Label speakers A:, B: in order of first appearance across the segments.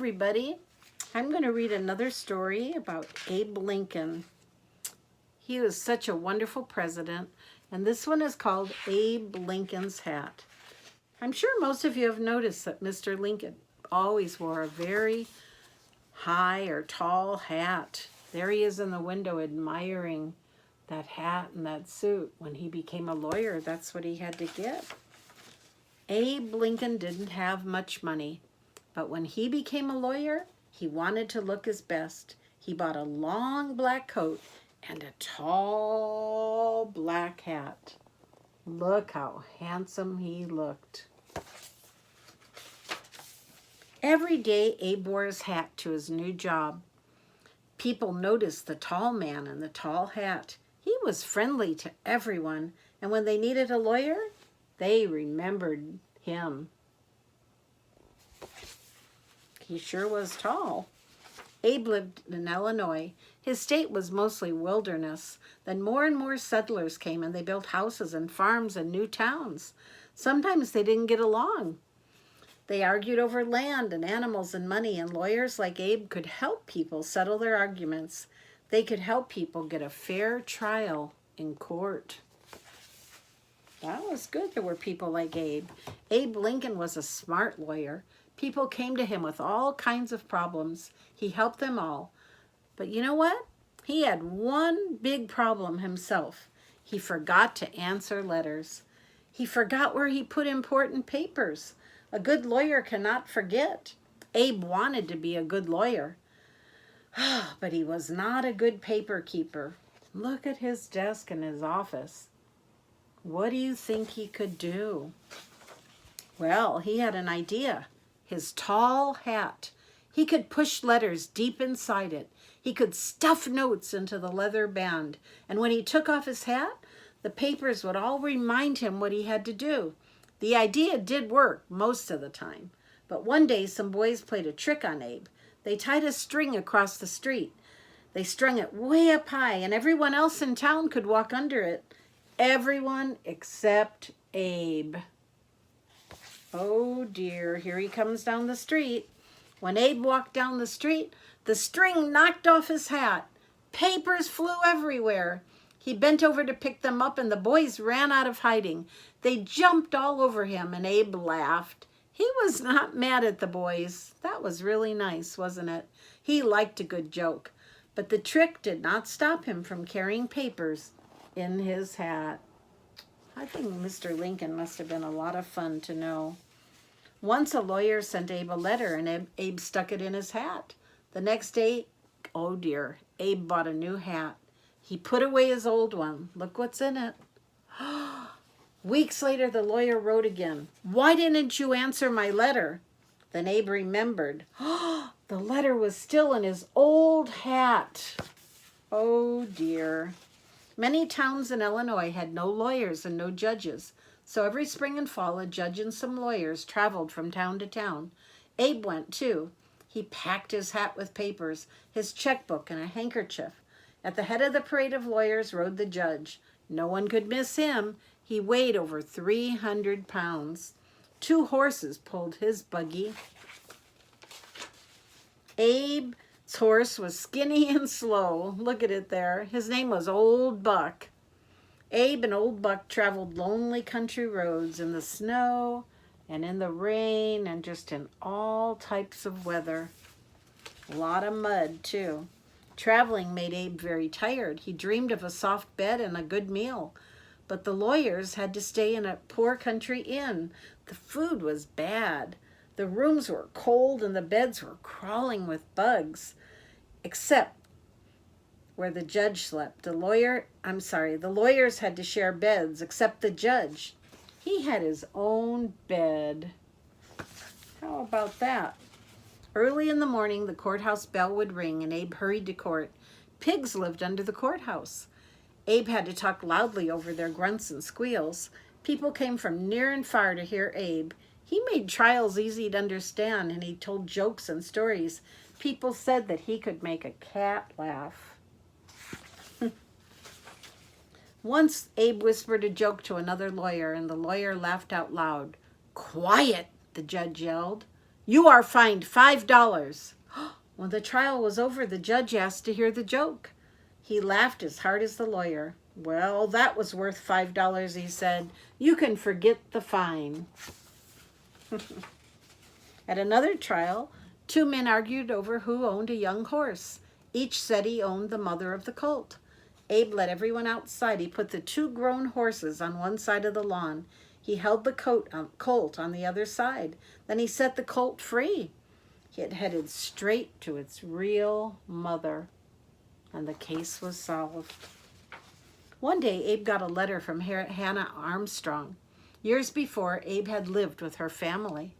A: everybody. I'm going to read another story about Abe Lincoln. He was such a wonderful president, and this one is called Abe Lincoln's Hat. I'm sure most of you have noticed that Mr. Lincoln always wore a very high or tall hat. There he is in the window admiring that hat and that suit. When he became a lawyer, that's what he had to get. Abe Lincoln didn't have much money, but when he became a lawyer, he wanted to look his best. He bought a long black coat and a tall black hat. Look how handsome he looked. Every day, Abe wore his hat to his new job. People noticed the tall man and the tall hat. He was friendly to everyone, and when they needed a lawyer, they remembered him. He sure was tall. Abe lived in Illinois. His state was mostly wilderness. Then more and more settlers came, and they built houses and farms and new towns. Sometimes they didn't get along. They argued over land and animals and money, and lawyers like Abe could help people settle their arguments. They could help people get a fair trial in court. That was good. There were people like Abe. Abe Lincoln was a smart lawyer. People came to him with all kinds of problems. He helped them all. But you know what? He had one big problem himself. He forgot to answer letters. He forgot where he put important papers. A good lawyer cannot forget. Abe wanted to be a good lawyer, but he was not a good paper keeper. Look at his desk in his office. What do you think he could do? Well, he had an idea. His tall hat. He could push letters deep inside it. He could stuff notes into the leather band. And when he took off his hat, the papers would all remind him what he had to do. The idea did work most of the time. But one day some boys played a trick on Abe. They tied a string across the street. They strung it way up high, and everyone else in town could walk under it. Everyone except Abe. Oh dear, here he comes down the street. When Abe walked down the street, the string knocked off his hat. Papers flew everywhere. He bent over to pick them up, and the boys ran out of hiding. They jumped all over him, and Abe laughed. He was not mad at the boys. That was really nice, wasn't it? He liked a good joke. But the trick did not stop him from carrying papers in his hat. I think Mr. Lincoln must have been a lot of fun to know. Once a lawyer sent Abe a letter, and Abe stuck it in his hat. The next day, oh dear, Abe bought a new hat. He put away his old one. Look what's in it. Weeks later, the lawyer wrote again. Why didn't you answer my letter? Then Abe remembered. The letter was still in his old hat. Oh dear. Many towns in Illinois had no lawyers and no judges. So every spring and fall, a judge and some lawyers traveled from town to town. Abe went too. He packed his hat with papers, his checkbook, and a handkerchief. At the head of the parade of lawyers rode the judge. No one could miss him. He weighed over 300 pounds. 2 horses pulled his buggy. Abe's horse was skinny and slow. Look at it there. His name was Old Buck. Abe and Old Buck traveled lonely country roads in the snow and in the rain and just in all types of weather. A lot of mud, too. Traveling made Abe very tired. He dreamed of a soft bed and a good meal. But the lawyers had to stay in a poor country inn. The food was bad. The rooms were cold and the beds were crawling with bugs. Except where the judge slept. The lawyers had to share beds except the judge. He had his own bed. How about that? Early in the morning, the courthouse bell would ring, and Abe hurried to court. Pigs lived under the courthouse. Abe had to talk loudly over their grunts and squeals. People came from near and far to hear Abe. He made trials easy to understand, and he told jokes and stories. People said that he could make a cat laugh. Once, Abe whispered a joke to another lawyer, and the lawyer laughed out loud. "Quiet!" the judge yelled. You are fined $5. When the trial was over, the judge asked to hear the joke. He laughed as hard as the lawyer. Well, that was worth $5, he said. You can forget the fine. At another trial, two men argued over who owned a young horse. Each said he owned the mother of the colt. Abe let everyone outside. He put the two grown horses on one side of the lawn. He held the colt on the other side. Then he set the colt free. It headed straight to its real mother, and the case was solved. One day, Abe got a letter from Hannah Armstrong. Years before, Abe had lived with her family.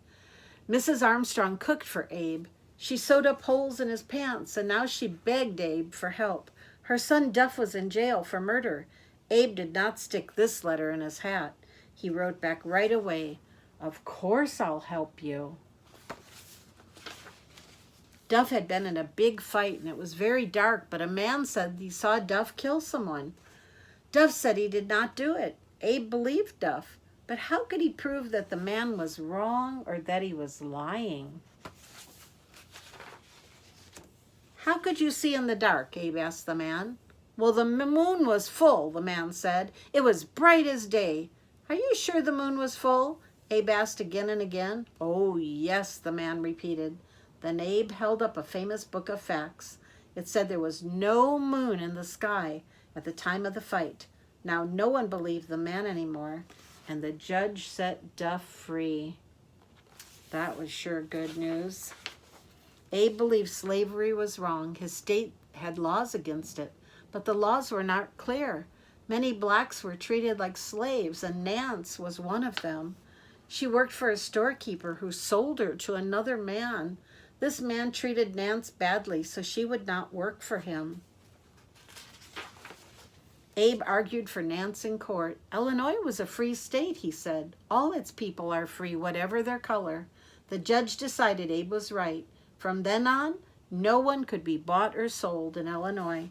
A: Mrs. Armstrong cooked for Abe. She sewed up holes in his pants, and now she begged Abe for help. Her son Duff was in jail for murder. Abe did not stick this letter in his hat. He wrote back right away, "Of course I'll help you." Duff had been in a big fight, and it was very dark, but a man said he saw Duff kill someone. Duff said he did not do it. Abe believed Duff, but how could he prove that the man was wrong or that he was lying? "How could you see in the dark?" Abe asked the man. "Well, the moon was full," the man said. "It was bright as day." "Are you sure the moon was full?" Abe asked again and again. "Oh, yes," the man repeated. Then Abe held up a famous book of facts. It said there was no moon in the sky at the time of the fight. Now no one believed the man anymore, and the judge set Duff free. That was sure good news. Abe believed slavery was wrong. His state had laws against it, but the laws were not clear. Many blacks were treated like slaves, and Nance was one of them. She worked for a storekeeper who sold her to another man. This man treated Nance badly, so she would not work for him. Abe argued for Nance in court. Illinois was a free state, he said. All its people are free, whatever their color. The judge decided Abe was right. From then on, no one could be bought or sold in Illinois.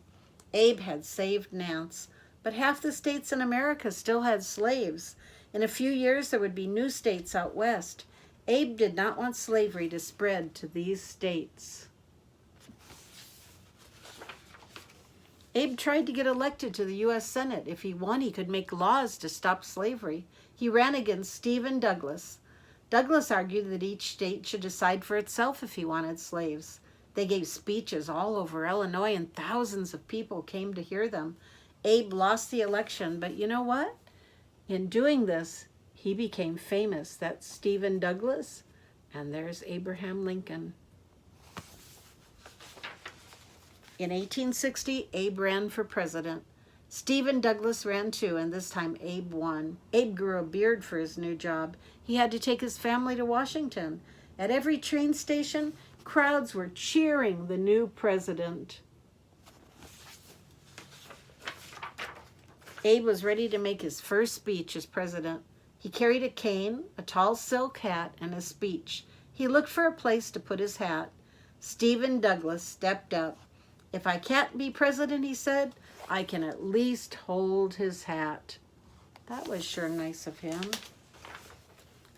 A: Abe had saved Nance, but half the states in America still had slaves. In a few years, there would be new states out west. Abe did not want slavery to spread to these states. Abe tried to get elected to the U.S. Senate. If he won, he could make laws to stop slavery. He ran against Stephen Douglas. Douglas argued that each state should decide for itself if he wanted slaves. They gave speeches all over Illinois, and thousands of people came to hear them. Abe lost the election, but you know what? In doing this, he became famous. That's Stephen Douglas, and there's Abraham Lincoln. In 1860, Abe ran for president. Stephen Douglas ran too, and this time Abe won. Abe grew a beard for his new job. He had to take his family to Washington. At every train station, crowds were cheering the new president. Abe was ready to make his first speech as president. He carried a cane, a tall silk hat, and a speech. He looked for a place to put his hat. Stephen Douglas stepped up. "If I can't be president," he said, "I can at least hold his hat." That was sure nice of him.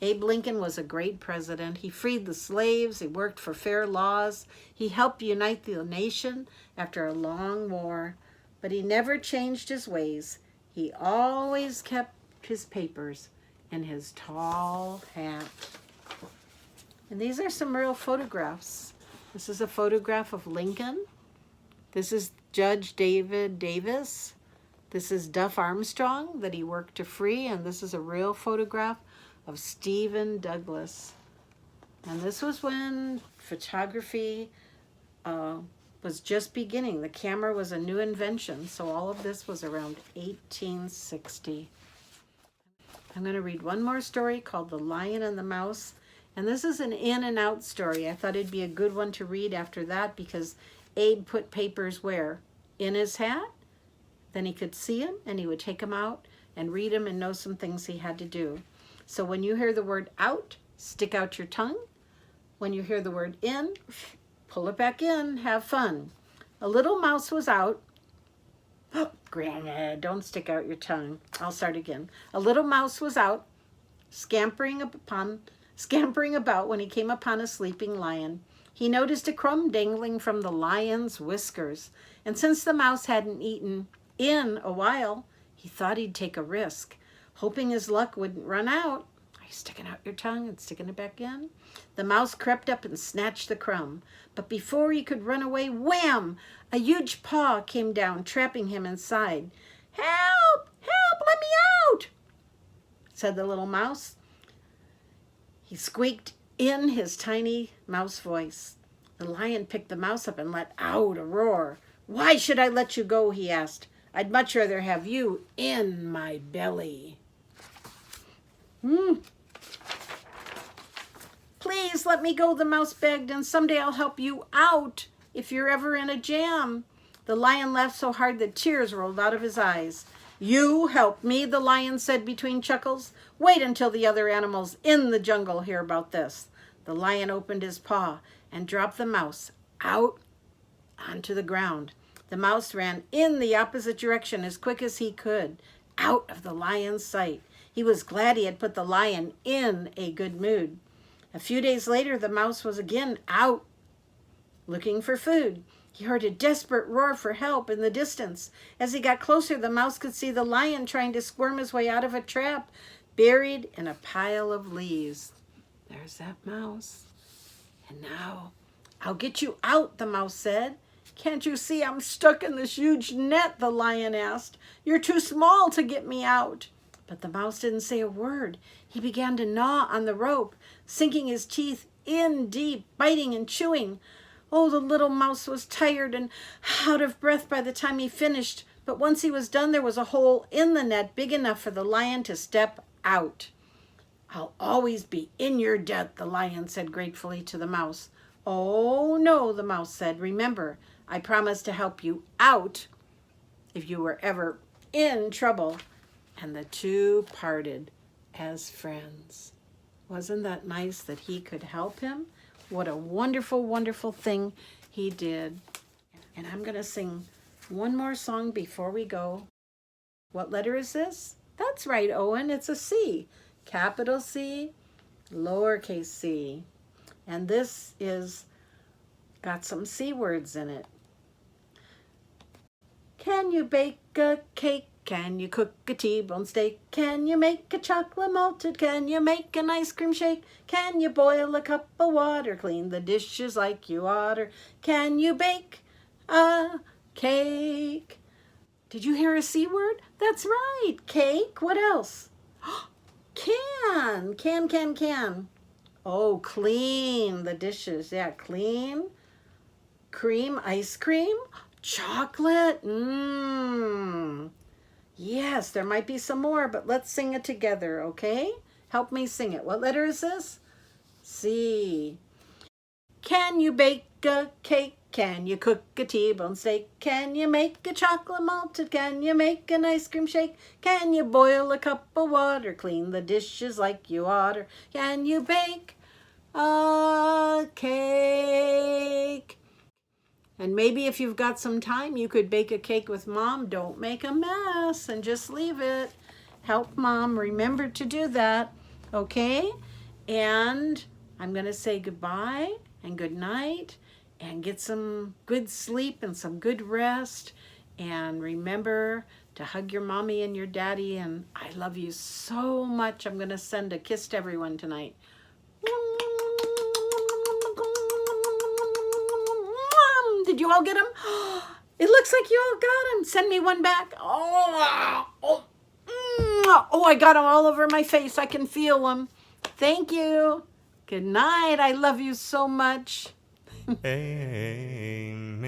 A: Abe Lincoln was a great president. He freed the slaves. He worked for fair laws. He helped unite the nation after a long war. But he never changed his ways. He always kept his papers and his tall hat. And these are some real photographs. This is a photograph of Lincoln. This is Judge David Davis. This is Duff Armstrong that he worked to free, and this is a real photograph of Stephen Douglas. And this was when photography was just beginning. The camera was a new invention, so all of this was around 1860. I'm going to read one more story called The Lion and the Mouse. And this is an in and out story. I thought it'd be a good one to read after that because Abe put papers where? In his hat. Then he could see them and he would take them out and read them and know some things he had to do. So when you hear the word out, stick out your tongue. When you hear the word in, pull it back in, have fun. A little mouse was out. Oh, Grandma, don't stick out your tongue. I'll start again. A little mouse was out, scampering upon scampering about when he came upon a sleeping lion. He noticed a crumb dangling from the lion's whiskers, and since the mouse hadn't eaten in a while, he thought he'd take a risk, hoping his luck wouldn't run out. Are you sticking out your tongue and sticking it back in? The mouse crept up and snatched the crumb, but before he could run away, wham! A huge paw came down, trapping him inside. "Help! Help! Let me out!" said the little mouse. He squeaked in his tiny mouse voice. The lion picked the mouse up and let out a roar. "Why should I let you go?" he asked. "I'd much rather have you in my belly." "Please let me go," the mouse begged, "and someday I'll help you out if you're ever in a jam." The lion laughed so hard that tears rolled out of his eyes. "You help me," the lion said between chuckles. "Wait until the other animals in the jungle hear about this." The lion opened his paw and dropped the mouse out onto the ground. The mouse ran in the opposite direction as quick as he could, out of the lion's sight. He was glad he had put the lion in a good mood. A few days later, the mouse was again out looking for food. He heard a desperate roar for help in the distance. As he got closer, the mouse could see the lion trying to squirm his way out of a trap buried in a pile of leaves. There's that mouse. "And now, I'll get you out," the mouse said. "Can't you see I'm stuck in this huge net?" the lion asked. "You're too small to get me out." But the mouse didn't say a word. He began to gnaw on the rope, sinking his teeth in deep, biting and chewing. Oh, the little mouse was tired and out of breath by the time he finished. But once he was done, there was a hole in the net big enough for the lion to step out. "I'll always be in your debt," the lion said gratefully to the mouse. "Oh, no," the mouse said. "Remember, I promised to help you out if you were ever in trouble." And the two parted as friends. Wasn't that nice that he could help him? What a wonderful, wonderful thing he did. And I'm going to sing one more song before we go. What letter is this? That's right, Owen. It's a C. Capital C, lowercase c. And this is got some C words in it. Can you bake a cake? Can you cook a T-bone steak? Can you make a chocolate malted? Can you make an ice cream shake? Can you boil a cup of water? Clean the dishes like you oughter? Can you bake a cake? Did you hear a C word? That's right, cake. What else? Can. Oh, clean the dishes. Yeah, clean. Cream, ice cream. Chocolate. Yes, there might be some more, but let's sing it together, okay? Help me sing it. What letter is this? C. Can you bake a cake? Can you cook a T-bone steak? Can you make a chocolate malted? Can you make an ice cream shake? Can you boil a cup of water? Clean the dishes like you oughter? Can you bake a cake? And maybe if you've got some time, you could bake a cake with Mom. Don't make a mess and just leave it. Help Mom remember to do that, okay? And I'm going to say goodbye and good night and get some good sleep and some good rest. And remember to hug your mommy and your daddy. And I love you so much. I'm going to send a kiss to everyone tonight. Did you all get them? It looks like you all got them. Send me one back. Oh, I got them all over my face. I can feel them. Thank you. Good night. I love you so much.
B: Amen.